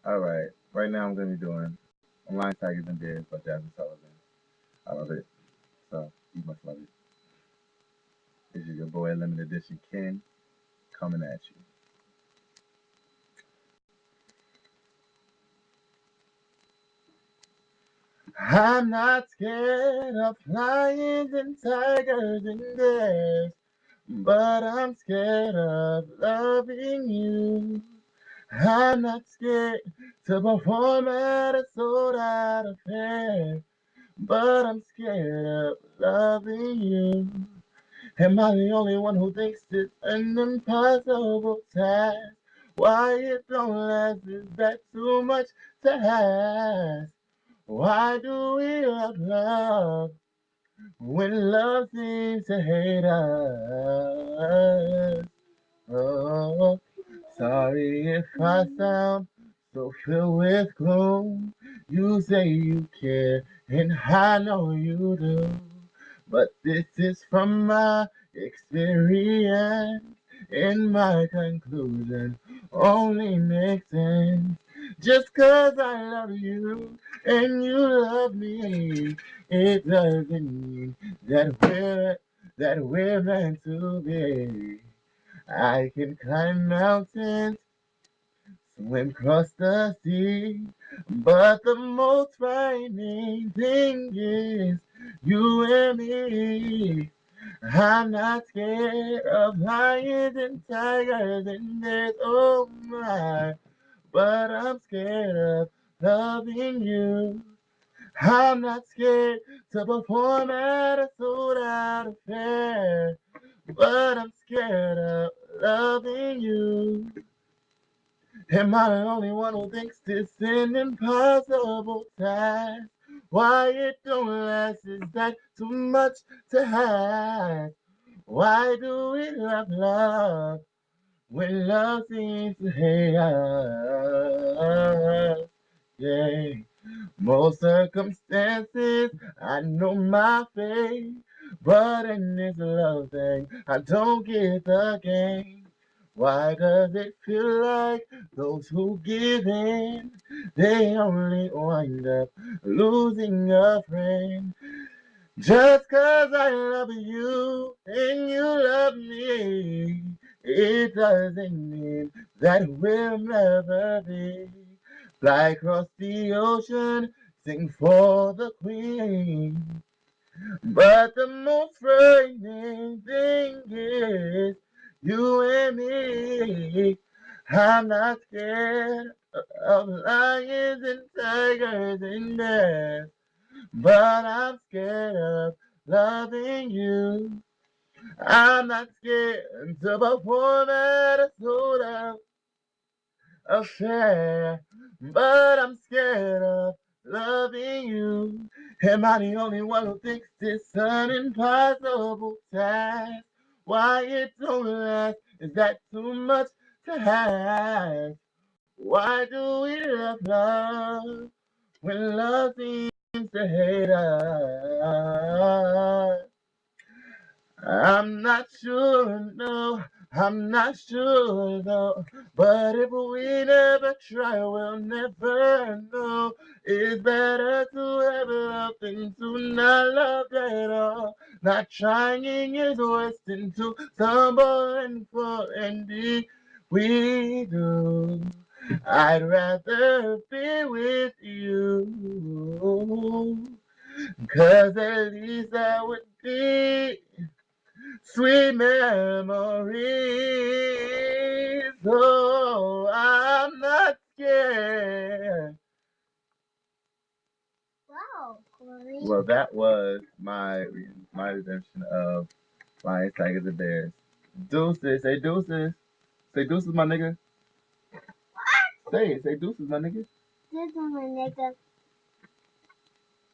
All right. Right now, I'm gonna be doing Lion, Tigers, and Bears by Jasmine Sullivan. I love it. So you must love it. This is your boy, limited edition Ken, coming at you. I'm not scared of lions and tigers and bears, but I'm scared of loving you. I'm not scared to perform at a sold out affair, but I'm scared of loving you. Am I the only one who thinks it's an impossible task? Why it don't last? Is that too much to ask? Why do we love when love seems to hate us? Oh, sorry if I sound so filled with gloom. You say you care, and I know you do. But this is from my experience, and my conclusion only makes sense. Just 'cause I love you and you love me, it doesn't mean that we're meant to be. I can climb mountains, swim across the sea, but the most frightening thing is you and me. I'm not scared of lions and tigers and bears, oh my, but I'm scared of loving you. I'm not scared to perform at a sold out affair, but I'm scared of loving you. Am I the only one who thinks this an impossible task? Why it don't last? Is that too much to ask? Why do we love when love seems to hate us? Yeah. Most circumstances, I know my fate, but in this love thing, I don't get the game. Why does it feel like those who give in, they only wind up losing a friend? Just 'cause I love you and you love me, it doesn't mean that we'll never be. Fly across the ocean, sing for the queen. But the most frightening thing is you and me. I'm not scared of lions and tigers and bears, but I'm scared of loving you. I'm not scared to perform at a sold out affair, but I'm scared of loving you. Am I the only one who thinks it's an impossible task? Why it don't last? Is that too much to ask? Why do we love when love seems to hate us? I'm not sure, no, I'm not sure though. But if we never try, we'll never know. It's better to have love than to not love at all. Not trying is worse than to stumble and fall and be. We do. I'd rather be with you. 'Cause at least that would be sweet memories. Oh, I'm not scared. Wow, Corey. Well, that was my redemption of Lions, Tigers, and Bears. Deuces, say deuces. Say deuces, my nigga. Say it, say deuces, my nigga. This is my nigga.